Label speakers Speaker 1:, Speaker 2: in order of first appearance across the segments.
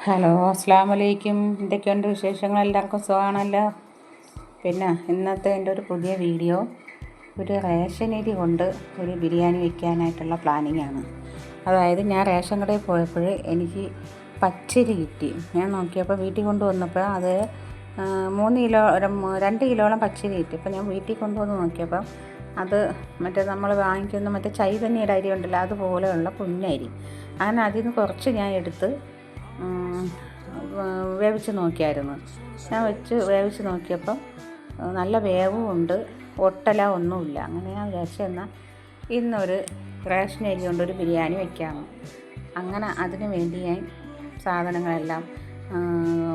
Speaker 1: Hello, അസ്സലാമു അലൈക്കും. എന്തൊക്കെയുണ്ട് വിശേഷങ്ങൾ? എല്ലാവർക്കും സുഖമാണല്ലോ. പിന്നെ ഇന്നത്തെ എൻ്റെ ഒരു പുതിയ വീഡിയോ, ഒരു റേഷൻ അരി കൊണ്ട് ഒരു ബിരിയാണി വയ്ക്കാനായിട്ടുള്ള പ്ലാനിങ് ആണ്. അതായത് ഞാൻ റേഷൻ കടയിൽ പോയപ്പോൾ എനിക്ക് പച്ചരി കിട്ടി. ഞാൻ നോക്കിയപ്പോൾ വീട്ടിൽ കൊണ്ടുവന്നപ്പോൾ അത് 2 കിലോളം പച്ചരി കിട്ടി. അപ്പോൾ ഞാൻ വീട്ടിൽ കൊണ്ടുവന്ന് നോക്കിയപ്പം അത് നമ്മൾ വാങ്ങിക്കുന്ന ചൈതന്യയുടെ അരി ഉണ്ടല്ലോ, അതുപോലെയുള്ള കുഞ്ഞരി. അങ്ങനെ അതിൽ നിന്ന് കുറച്ച് ഞാൻ എടുത്ത് വേവിച്ച് നോക്കിയായിരുന്നു. ഞാൻ വേവിച്ച് നോക്കിയപ്പം നല്ല വേവും ഉണ്ട്, ഒട്ടല ഒന്നുമില്ല. അങ്ങനെ ഞാൻ വിചാരിച്ചു എന്നാൽ ഇന്നൊരു റേഷൻ അരി കൊണ്ടൊരു ബിരിയാണി വയ്ക്കാമെന്ന്. അങ്ങനെ അതിന് വേണ്ടി ഞാൻ സാധനങ്ങളെല്ലാം,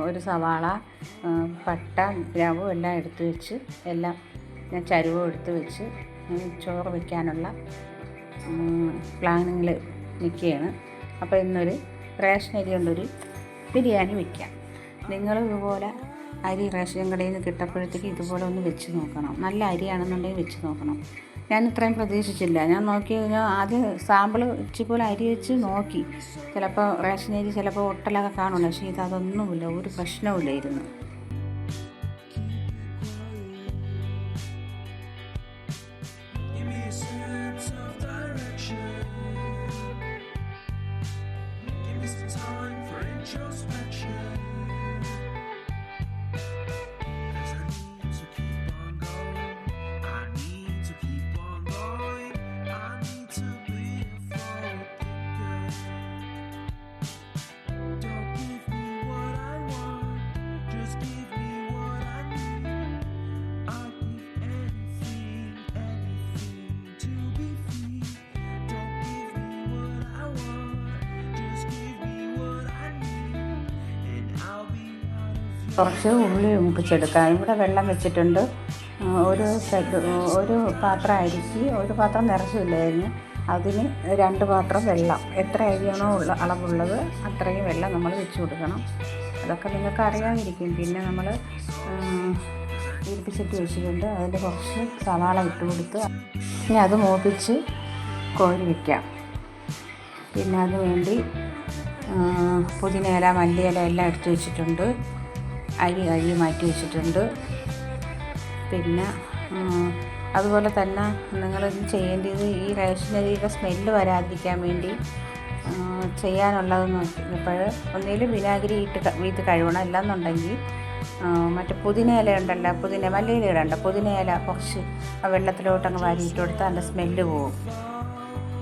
Speaker 1: ഒരു സവാള, പട്ട, ഗ്രാമ്പു എല്ലാം എടുത്ത് വെച്ച്, എല്ലാം ഞാൻ ചരുവം എടുത്ത് വെച്ച് ചോറ് വയ്ക്കാനുള്ള പ്ലാനിങ്ങിൽ നിൽക്കുകയാണ്. അപ്പോൾ ഇന്നൊരു റേഷൻ അരി കൊണ്ടൊരു ബിരിയാണി വയ്ക്കാം. നിങ്ങൾ ഇതുപോലെ അരി റേഷൻ കടയിൽ നിന്ന് കിട്ടപ്പോഴത്തേക്ക് ഇതുപോലെ ഒന്ന് വെച്ച് നോക്കണം. നല്ല അരിയാണെന്നുണ്ടെങ്കിൽ വെച്ച് നോക്കണം. ഞാൻ ഇത്രയും പ്രതീക്ഷിച്ചില്ല. ഞാൻ ആദ്യം സാമ്പിൾ ഇച്ചിപോലെ അരി വെച്ച് നോക്കി. ചിലപ്പോൾ റേഷൻ അരി ചിലപ്പോൾ ഒട്ടലൊക്കെ കാണുമല്ലോ, പക്ഷേ അതൊന്നുമില്ല, ഒരു പ്രശ്നവുമില്ലായിരുന്നു. കുറച്ച് ഉള്ളി മൂപ്പിച്ചെടുക്കാം. ഇവിടെ വെള്ളം വെച്ചിട്ടുണ്ട്. ഒരു പാത്രം അരിക്ക്, ഒരു പാത്രം നിറച്ചില്ലായിരുന്നു, അതിന് 2 പാത്രം വെള്ളം. എത്ര അരിയാണോ അളവുള്ളത് അത്രയും വെള്ളം നമ്മൾ വെച്ച് കൊടുക്കണം. അതൊക്കെ നിങ്ങൾക്ക് അറിയാതിരിക്കും. പിന്നെ നമ്മൾ ഇരിപ്പിച്ചിട്ട് വെച്ചിട്ടുണ്ട്. അതിൽ കുറച്ച് സവാള ഇട്ട് കൊടുത്ത് ഇനി അത് മൂപ്പിച്ച് കോരി വയ്ക്കാം. പിന്നെ അതുവേണ്ടി പുതിനയില, മല്ലിയില എല്ലാം എടുത്ത് വെച്ചിട്ടുണ്ട്. അരി കഴുകി മാറ്റി വെച്ചിട്ടുണ്ട്. പിന്നെ അതുപോലെ തന്നെ നിങ്ങൾ ചെയ്യേണ്ടത്, ഈ റേഷൻ അരിയുടെ സ്മെല്ല് വരാതിരിക്കാൻ വേണ്ടി ചെയ്യാനുള്ളതെന്ന് നോക്കിയപ്പോൾ ഒന്നിലും വിനാഗിരി വീട്ട് കഴുകണം. അല്ലാന്നുണ്ടെങ്കിൽ പുതിനയില ഉണ്ടല്ലോ, മല്ലിയില ഇടണ്ട, പുതിനയില കുറച്ച് വെള്ളത്തിലോട്ടങ്ങ് വാരിയിട്ട് കൊടുത്താൽ അതിൻ്റെ സ്മെല്ല് പോകും.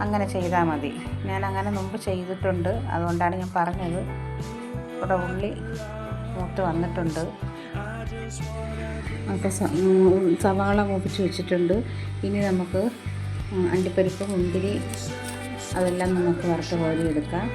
Speaker 1: അങ്ങനെ ചെയ്താൽ മതി. ഞാൻ അങ്ങനെ മുമ്പ് ചെയ്തിട്ടുണ്ട്, അതുകൊണ്ടാണ് ഞാൻ പറഞ്ഞത്. ഇവിടെ ഉള്ളി മൂത്ത് വന്നിട്ടുണ്ട്. അപ്പോൾ സവാള മൂപ്പിച്ച് വെച്ചിട്ടുണ്ട്. ഇനി നമുക്ക് അണ്ടിപ്പരിപ്പ്, മുന്തിരി അതെല്ലാം നമുക്ക് വറുത്ത് കോരി എടുക്കാം.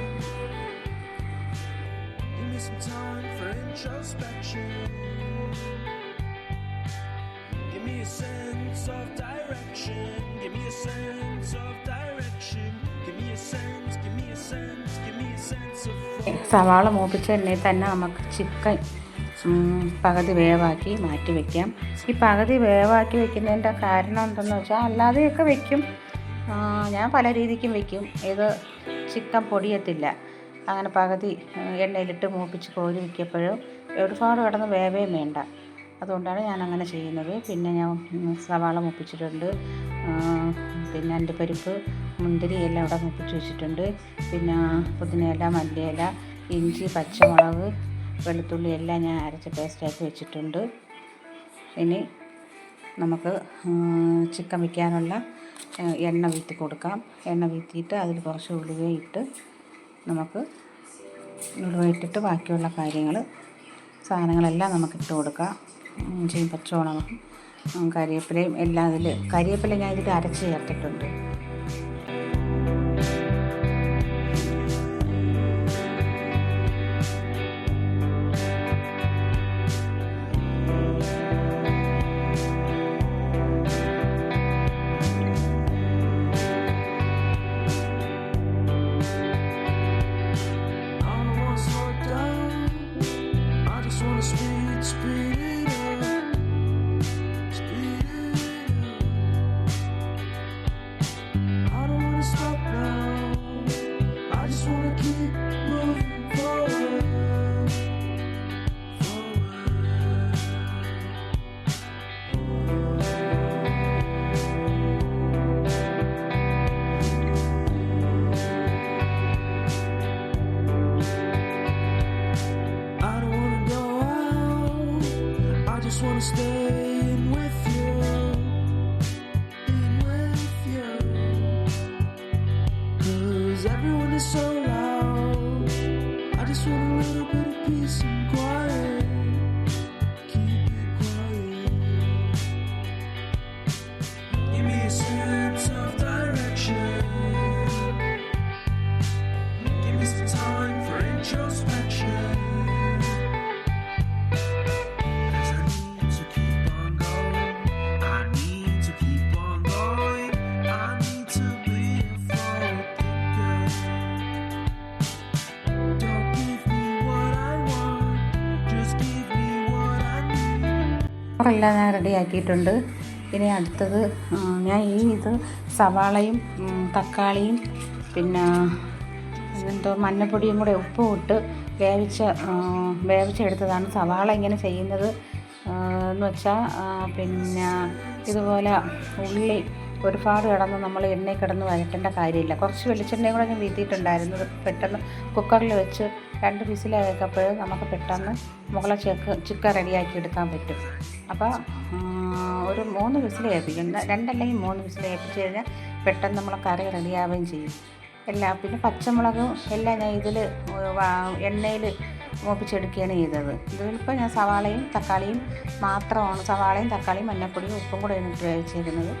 Speaker 1: സവാള മൂപ്പിച്ച എണ്ണയിൽ തന്നെ നമുക്ക് ചിക്കൻ പകുതി വേവാക്കി മാറ്റി വയ്ക്കാം. ഈ പകുതി വേവാക്കി വയ്ക്കുന്നതിൻ്റെ കാരണം എന്തെന്ന് വെച്ചാൽ, അല്ലാതെയൊക്കെ വയ്ക്കും, ഞാൻ പല രീതിക്കും വയ്ക്കും. ഇത് ചിക്കൻ പൊടിയത്തില്ല. അങ്ങനെ പകുതി എണ്ണയിലിട്ട് മൂപ്പിച്ച് കോരി വയ്ക്കപ്പോഴും ഒരുപാട് കിടന്ന് വേവേം വേണ്ട. അതുകൊണ്ടാണ് ഞാൻ അങ്ങനെ ചെയ്യുന്നത്. പിന്നെ ഞാൻ സവാള മൂപ്പിച്ചിട്ടുണ്ട്. പിന്നെ അണ്ടിപ്പരിപ്പ്, മുന്തിരി എല്ലാം ഇവിടെ മൂപ്പിച്ച് വെച്ചിട്ടുണ്ട്. പിന്നെ പുതിനയില, മല്ലിയില, ഇഞ്ചി, പച്ചമുളക്, വെളുത്തുള്ളി എല്ലാം ഞാൻ അരച്ച് പേസ്റ്റാക്കി വെച്ചിട്ടുണ്ട്. ഇനി നമുക്ക് ചിക്കൻ വയ്ക്കാനുള്ള എണ്ണ വീത്തി കൊടുക്കാം. എണ്ണ വീത്തിയിട്ട് അതിൽ കുറച്ച് ഉലുവയിട്ട് നമുക്ക് ഉലുവയിട്ടിട്ട് ബാക്കിയുള്ള സാധനങ്ങളെല്ലാം നമുക്ക് ഇട്ട് കൊടുക്കാം. ഇഞ്ചിയും പച്ചമുളകും കരിവേപ്പിലയും എല്ലാം കരിവേപ്പില ഞാൻ ഇതിൽ അരച്ച് ചേർത്തിട്ടുണ്ട്.
Speaker 2: just want a little bit of peace and quiet. Keep it quiet. Give me a sense of direction. Give me some time for introspection. 'Cause I need to keep on going. I need to keep on going. I need to be a forward thinker. Don't give me what I want, just give me what I need.
Speaker 1: ചോറെല്ലാം ഞാൻ റെഡിയാക്കിയിട്ടുണ്ട്. ഇനി അടുത്തത് ഞാൻ ഇത് സവാളയും തക്കാളിയും പിന്നെ എന്തോ മഞ്ഞപ്പൊടിയും കൂടെ ഉപ്പും ഇട്ട് വേവിച്ചെടുത്തതാണ്. സവാള ഇങ്ങനെ ചെയ്യുന്നത് എന്ന് വെച്ചാൽ പിന്നെ ഇതുപോലെ ഉള്ളി ഒരുപാട് കിടന്ന് നമ്മൾ എണ്ണയിൽ കിടന്ന് വഴറ്റേണ്ട കാര്യമില്ല. കുറച്ച് വെളിച്ചെണ്ണയും കൂടെ ഞാൻ വീട്ടിയിട്ടുണ്ടായിരുന്നു. പെട്ടെന്ന് കുക്കറിൽ വെച്ച് 2 വിസിലായപ്പോൾ നമുക്ക് പെട്ടെന്ന് മുകളെ ചിക്കൻ റെഡിയാക്കി എടുക്കാൻ പറ്റും. അപ്പോൾ ഒരു 3 വിസിൽ കേൾപ്പിക്കും. 2 അല്ലെങ്കിൽ 3 വിസിൽ കേൾപ്പിച്ച് കഴിഞ്ഞാൽ പെട്ടെന്ന് നമ്മളെ കറി റെഡിയാവുകയും ചെയ്യും. പിന്നെ പച്ചമുളകും എല്ലാം ഞാൻ ഇതിൽ എണ്ണയിൽ മൂപ്പിച്ചെടുക്കുകയാണ് ചെയ്തത്. ഇതിലിപ്പോൾ ഞാൻ സവാളയും തക്കാളിയും മാത്രമാണ്, സവാളയും തക്കാളിയും മഞ്ഞൾപ്പൊടിയും ഉപ്പും കൂടെ ഇട്ട് വേവിച്ചിരിക്കുന്നത്.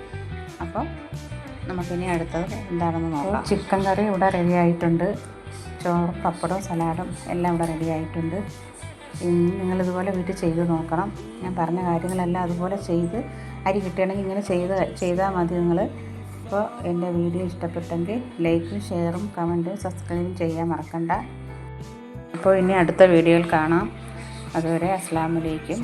Speaker 1: അപ്പോൾ നമുക്കിനി അടുത്തത് എന്താണെന്ന് നോക്കാം. ചിക്കൻ കറി ഇവിടെ റെഡി ആയിട്ടുണ്ട്. ചോറും പപ്പടവും സലാഡും എല്ലാം ഇവിടെ റെഡി ആയിട്ടുണ്ട്. നിങ്ങളിതുപോലെ വീട്ടിൽ ചെയ്ത് നോക്കണം. ഞാൻ പറഞ്ഞ കാര്യങ്ങളെല്ലാം അതുപോലെ ചെയ്ത് അരി കിട്ടുകയാണെങ്കിൽ ഇങ്ങനെ ചെയ്താൽ മതി നിങ്ങൾ. അപ്പോൾ എൻ്റെ വീഡിയോ ഇഷ്ടപ്പെട്ടെങ്കിൽ ലൈക്കും ഷെയറും കമൻറ്റും സബ്സ്ക്രൈബും ചെയ്യാൻ മറക്കണ്ട. അപ്പോൾ ഇനി അടുത്ത വീഡിയോയിൽ കാണാം. അതുവരെ അസ്സലാമു അലൈക്കും.